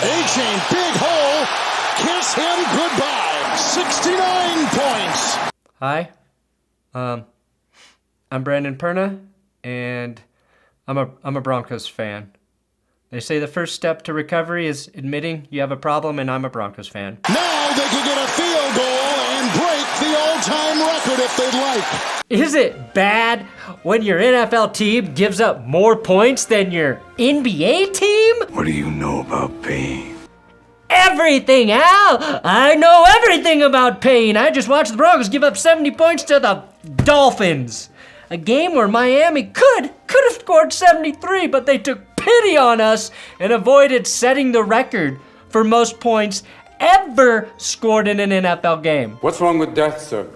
Achane, big hole. Kiss him goodbye. 69 points. Hi. I'm Brandon Perna, and I'm a Broncos fan. They say the first step to recovery is admitting you have a problem, and I'm a Broncos fan. Now they can get a field goal and break the all-time record if they'd like. Is it bad when your NFL team gives up more points than your NBA team? What do you know about pain? Everything, Al! I know everything about pain. I just watched the Broncos give up 70 points to the Dolphins. A game where Miami could have scored 73, but they took pity on us and avoided setting the record for most points ever scored in an NFL game. What's wrong with death, sir?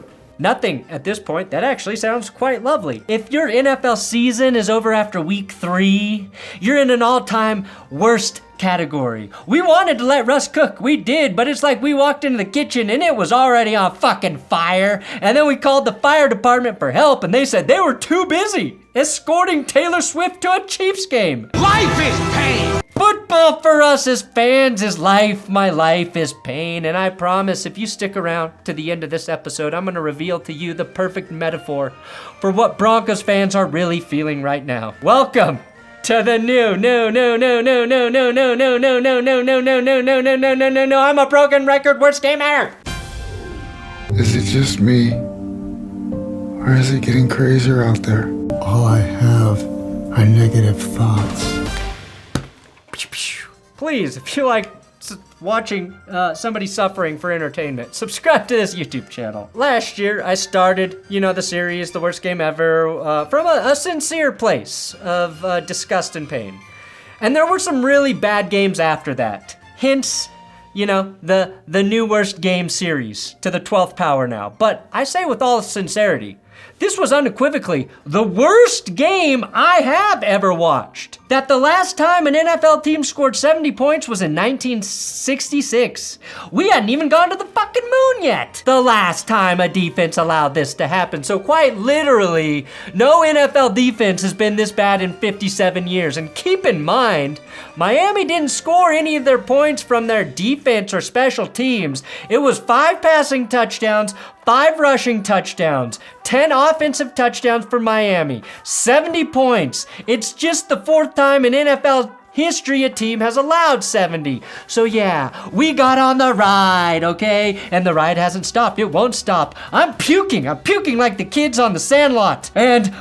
Nothing at this point. That actually sounds quite lovely. If your NFL season is over after week 3, you're in an all-time worst category. We wanted to let Russ cook. We did, but it's like we walked into the kitchen and it was already on fucking fire. And then we called the fire department for help and they said they were too busy escorting Taylor Swift to a Chiefs game. Life is pain! Football for us as fans is life. My life is pain. And I promise if you stick around to the end of this episode, I'm going to reveal to you the perfect metaphor for what Broncos fans are really feeling right now. Welcome to the no, I'm a broken record worst game ever. Is it just me? Or is it getting crazier out there? All I have are negative thoughts. Please, if you like watching somebody suffering for entertainment, subscribe to this YouTube channel. Last year, I started, the series, The Worst Game Ever, from a sincere place of disgust and pain. And there were some really bad games after that. Hence, the new Worst Game series to the 12th power now. But I say with all sincerity, this was unequivocally the worst game I have ever watched. That the last time an NFL team scored 70 points was in 1966. We hadn't even gone to the fucking moon yet. The last time a defense allowed this to happen. So quite literally, no NFL defense has been this bad in 57 years. And keep in mind, Miami didn't score any of their points from their defense or special teams. It was 5 passing touchdowns, 5 rushing touchdowns, 10 offensive touchdowns for Miami, 70 points. It's just the 4th time in NFL history a team has allowed 70. So yeah, we got on the ride, okay? And the ride hasn't stopped. It won't stop. I'm puking like the kids on the Sandlot. And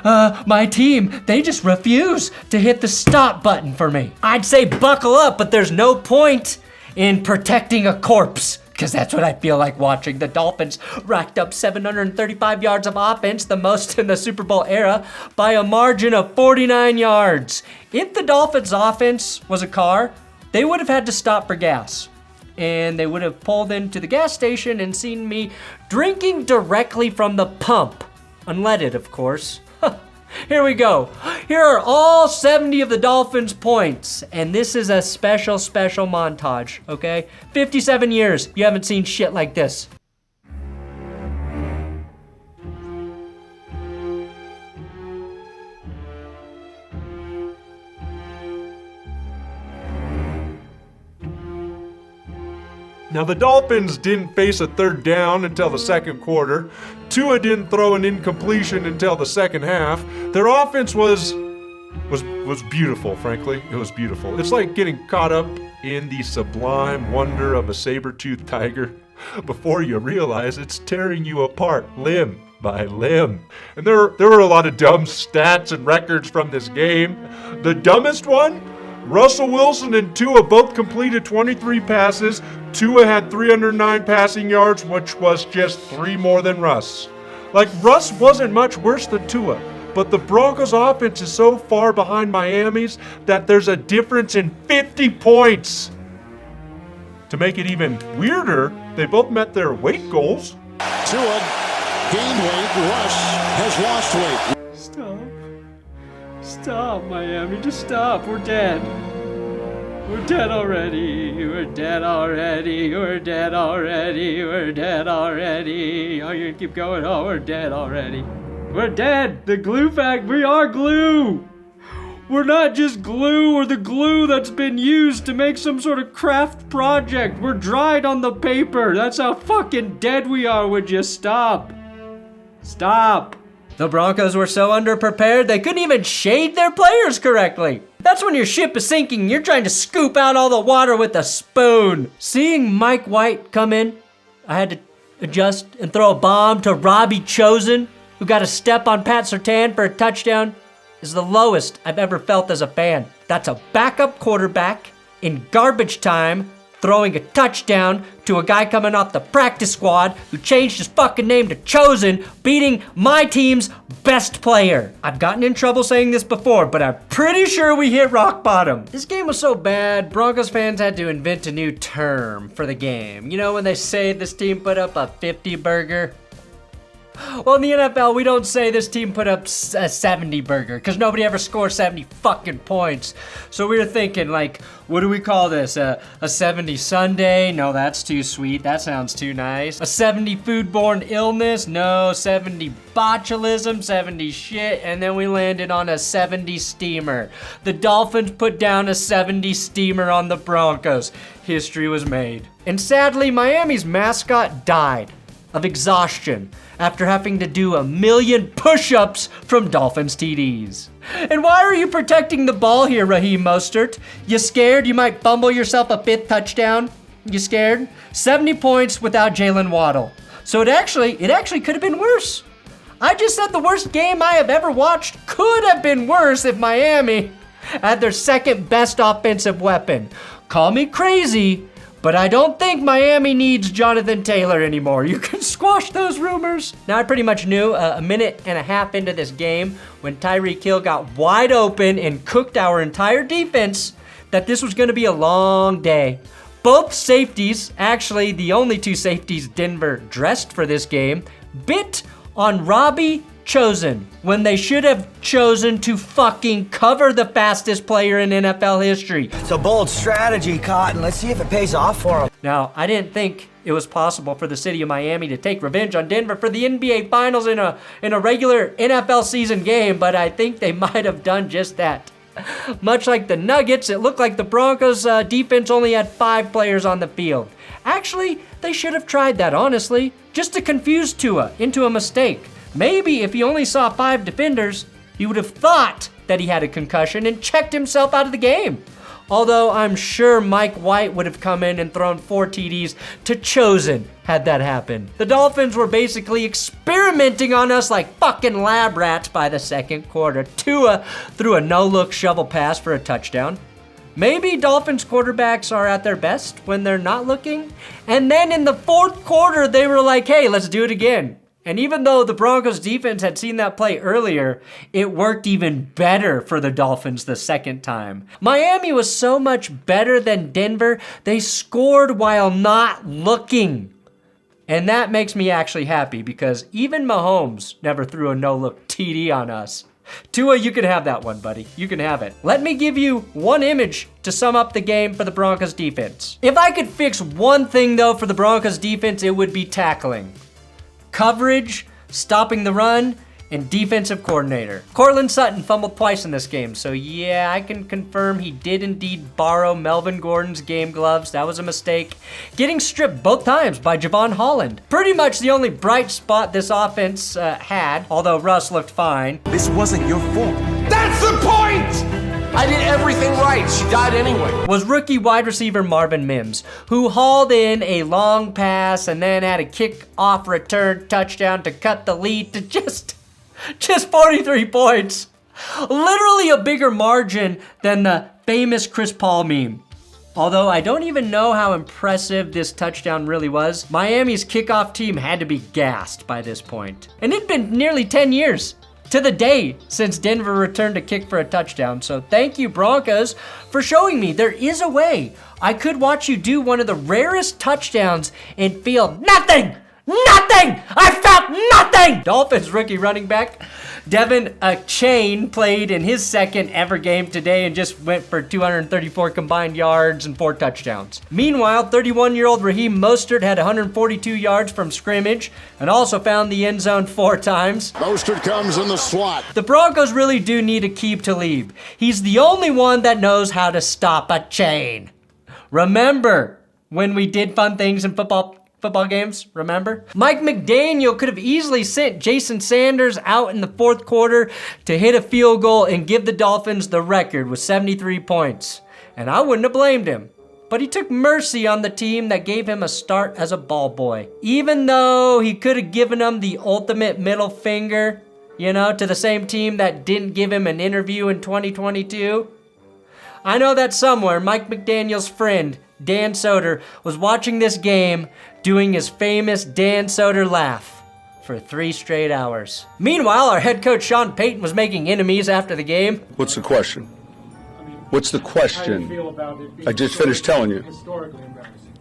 my team, they just refuse to hit the stop button for me. I'd say buckle up, but there's no point in protecting a corpse. Because that's what I feel like watching. The Dolphins racked up 735 yards of offense, the most in the Super Bowl era, by a margin of 49 yards. If the Dolphins' offense was a car, they would have had to stop for gas. And they would have pulled into the gas station and seen me drinking directly from the pump. Unleaded, of course. Here we go. Here are all 70 of the Dolphins' points. And this is a special montage, okay? 57 years, you haven't seen shit like this. Now, the Dolphins didn't face a third down until the second quarter. Tua didn't throw an incompletion until the second half. Their offense was beautiful, frankly. It was beautiful. It's like getting caught up in the sublime wonder of a saber-toothed tiger before you realize it's tearing you apart limb by limb. And there were a lot of dumb stats and records from this game. The dumbest one? Russell Wilson and Tua both completed 23 passes. Tua had 309 passing yards, which was just 3 more than Russ. Like, Russ wasn't much worse than Tua, but the Broncos' offense is so far behind Miami's that there's a difference in 50 points. To make it even weirder, they both met their weight goals. Tua gained weight. Russ has lost weight. Stop, Miami. Just stop. We're dead. We're dead already. We're dead already. We're dead already. We're dead already. Oh, you're gonna keep going? Oh, we're dead already. We're dead. The glue fact. We are glue. We're not just glue or the glue that's been used to make some sort of craft project. We're dried on the paper. That's how fucking dead we are. Would you stop? Stop. The Broncos were so underprepared, they couldn't even shade their players correctly. That's when your ship is sinking and you're trying to scoop out all the water with a spoon. Seeing Mike White come in, I had to adjust and throw a bomb to Robbie Chosen, who got a step on Pat Surtain for a touchdown, is the lowest I've ever felt as a fan. That's a backup quarterback in garbage time throwing a touchdown to a guy coming off the practice squad who changed his fucking name to Chosen, beating my team's best player. I've gotten in trouble saying this before, but I'm pretty sure we hit rock bottom. This game was so bad, Broncos fans had to invent a new term for the game. You know when they say this team put up a 50 burger? Well, in the NFL, we don't say this team put up a 70 burger because nobody ever scores 70 fucking points. So we were thinking, like, what do we call this? A 70 Sunday? No, that's too sweet. That sounds too nice. A 70 foodborne illness? No. 70 botulism? 70 shit. And then we landed on a 70 steamer. The Dolphins put down a 70 steamer on the Broncos. History was made. And sadly, Miami's mascot died of exhaustion after having to do 1,000,000 push-ups from Dolphins TDs. And why are you protecting the ball here, Raheem Mostert? You scared you might fumble yourself a 5th touchdown? You scared? 70 points without Jalen Waddle. So it actually could have been worse. I just said the worst game I have ever watched could have been worse if Miami had their second best offensive weapon. Call me crazy, but I don't think Miami needs Jonathan Taylor anymore. You can squash those rumors. Now, I pretty much knew a minute and a half into this game when Tyreek Hill got wide open and cooked our entire defense that this was going to be a long day. Both safeties, actually the only 2 safeties Denver dressed for this game, bit on Robbie Chosen when they should have chosen to fucking cover the fastest player in NFL history. It's a bold strategy, Cotton. Let's see if it pays off for him. Now, I didn't think it was possible for the city of Miami to take revenge on Denver for the NBA Finals in a regular NFL season game, but I think they might have done just that. Much like the Nuggets, it looked like the Broncos defense only had 5 players on the field. Actually, they should have tried that, honestly, just to confuse Tua into a mistake. Maybe if he only saw 5 defenders, he would have thought that he had a concussion and checked himself out of the game. Although I'm sure Mike White would have come in and thrown 4 TDs to Chosen had that happened. The Dolphins were basically experimenting on us like fucking lab rats by the second quarter. Tua threw a no-look shovel pass for a touchdown. Maybe Dolphins quarterbacks are at their best when they're not looking. And then in the 4th quarter, they were like, hey, let's do it again. And even though the Broncos defense had seen that play earlier, it worked even better for the Dolphins the second time. Miami was so much better than Denver, they scored while not looking. And that makes me actually happy because even Mahomes never threw a no-look TD on us. Tua, you can have that one, buddy. You can have it. Let me give you one image to sum up the game for the Broncos defense. If I could fix one thing, though, for the Broncos defense, it would be tackling. Coverage, stopping the run, and defensive coordinator. Cortland Sutton fumbled twice in this game, so yeah, I can confirm he did indeed borrow Melvin Gordon's game gloves. That was a mistake. Getting stripped both times by Javon Holland. Pretty much the only bright spot this offense had, although Russ looked fine. This wasn't your fault. That's the point! I did everything right. She died anyway. Was rookie wide receiver Marvin Mims, who hauled in a long pass and then had a kick-off return touchdown to cut the lead to just 43 points. Literally a bigger margin than the famous Chris Paul meme. Although I don't even know how impressive this touchdown really was, Miami's kickoff team had to be gassed by this point. And it'd been nearly 10 years to the day since Denver returned to kick for a touchdown. So thank you, Broncos, for showing me there is a way I could watch you do one of the rarest touchdowns and feel nothing nothing! I felt nothing! Dolphins rookie running back Devin Achane played in his second ever game today and just went for 234 combined yards and 4 touchdowns. Meanwhile, 31-year-old Raheem Mostert had 142 yards from scrimmage and also found the end zone 4 times. Mostert comes in the slot. The Broncos really do need Aqib Talib. He's the only one that knows how to stop Achane. Remember when we did fun things in football games, remember? Mike McDaniel could have easily sent Jason Sanders out in the 4th quarter to hit a field goal and give the Dolphins the record with 73 points. And I wouldn't have blamed him. But he took mercy on the team that gave him a start as a ball boy. Even though he could have given them the ultimate middle finger, to the same team that didn't give him an interview in 2022. I know that somewhere Mike McDaniel's friend, Dan Soder, was watching this game doing his famous Dan Soder laugh for 3 straight hours. Meanwhile, our head coach Sean Payton was making enemies after the game. What's the question? What's the question? I just finished telling you.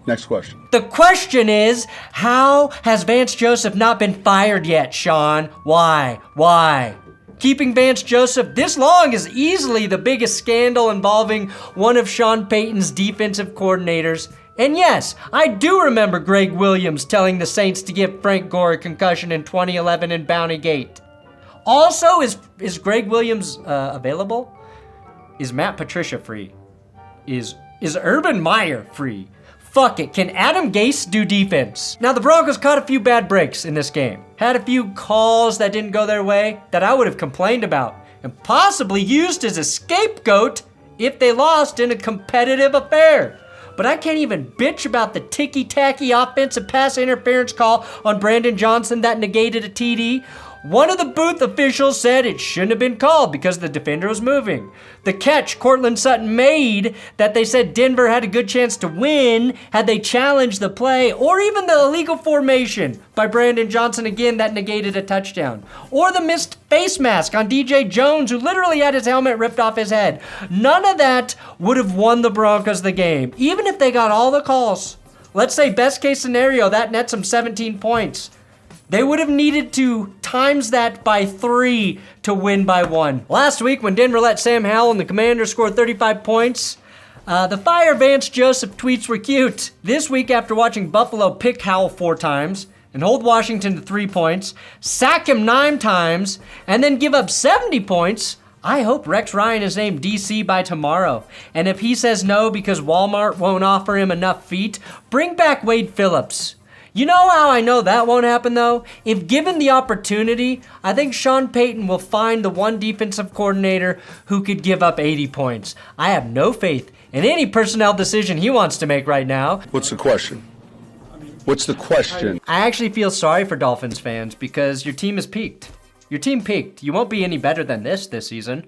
Next question. The question is, how has Vance Joseph not been fired yet, Sean? Why? Keeping Vance Joseph this long is easily the biggest scandal involving one of Sean Payton's defensive coordinators. And yes, I do remember Greg Williams telling the Saints to give Frank Gore a concussion in 2011 in Bounty Gate. Also, is Greg Williams available? Is Matt Patricia free? Is Urban Meyer free? Fuck it, can Adam Gase do defense? Now, the Broncos caught a few bad breaks in this game. Had a few calls that didn't go their way that I would have complained about and possibly used as a scapegoat if they lost in a competitive affair. But I can't even bitch about the ticky-tacky offensive pass interference call on Brandon Johnson that negated a TD. One of the booth officials said it shouldn't have been called because the defender was moving. The catch Cortland Sutton made that they said Denver had a good chance to win had they challenged the play, or even the illegal formation by Brandon Johnson again that negated a touchdown. Or the missed face mask on DJ Jones, who literally had his helmet ripped off his head. None of that would have won the Broncos the game, even if they got all the calls. Let's say best case scenario, that nets them 17 points. They would have needed to times that by 3 to win by 1. Last week, when Denver let Sam Howell and the Commanders score 35 points, the fire Vance Joseph tweets were cute. This week, after watching Buffalo pick Howell 4 times and hold Washington to 3 points, sack him 9 times, and then give up 70 points, I hope Rex Ryan is named DC by tomorrow. And if he says no because Walmart won't offer him enough feet, bring back Wade Phillips. You know how I know that won't happen, though? If given the opportunity, I think Sean Payton will find the one defensive coordinator who could give up 80 points. I have no faith in any personnel decision he wants to make right now. What's the question? What's the question? I actually feel sorry for Dolphins fans because your team has peaked. Your team peaked. You won't be any better than this season.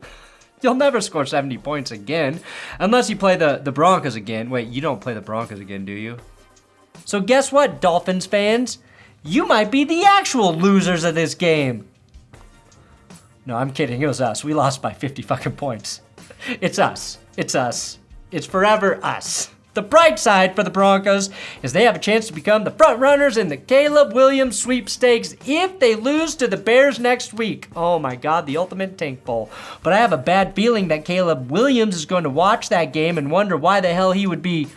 You'll never score 70 points again, unless you play the Broncos again. Wait, you don't play the Broncos again, do you? So guess what, Dolphins fans? You might be the actual losers of this game. No, I'm kidding. It was us. We lost by 50 fucking points. It's us. It's us. It's forever us. The bright side for the Broncos is they have a chance to become the front runners in the Caleb Williams sweepstakes if they lose to the Bears next week. Oh my God, the ultimate tank bowl. But I have a bad feeling that Caleb Williams is going to watch that game and wonder why the hell he would be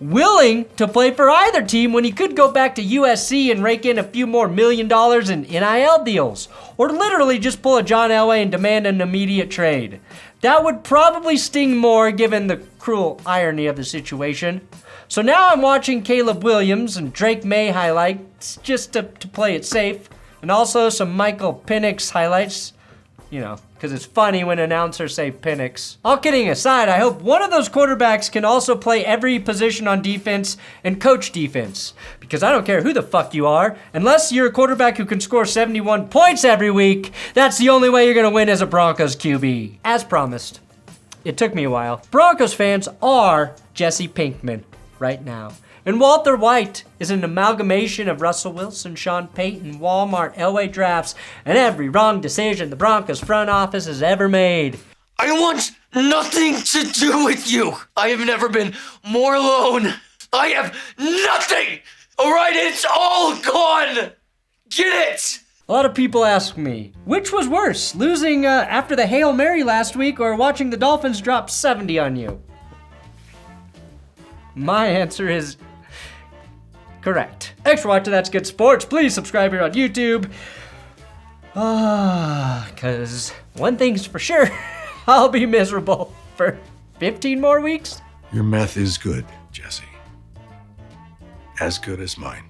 willing to play for either team when he could go back to USC and rake in a few more $1 million in NIL deals, or literally just pull a John Elway and demand an immediate trade. That would probably sting more given the cruel irony of the situation. So now I'm watching Caleb Williams and Drake May highlights just to play it safe, and also some Michael Penix highlights, because it's funny when announcers say Penix. All kidding aside, I hope one of those quarterbacks can also play every position on defense and coach defense. Because I don't care who the fuck you are, unless you're a quarterback who can score 71 points every week, that's the only way you're gonna win as a Broncos QB. As promised. It took me a while. Broncos fans are Jesse Pinkman right now. And Walter White is an amalgamation of Russell Wilson, Sean Payton, Walmart, Elway drafts, and every wrong decision the Broncos front office has ever made. I want nothing to do with you. I have never been more alone. I have nothing All right, it's all gone. Get it? A lot of people ask me, which was worse, losing after the Hail Mary last week or watching the Dolphins drop 70 on you? My answer is correct. Thanks for watching That's Good Sports. Please subscribe here on YouTube. Because one thing's for sure, I'll be miserable for 15 more weeks. Your meth is good, Jesse. As good as mine.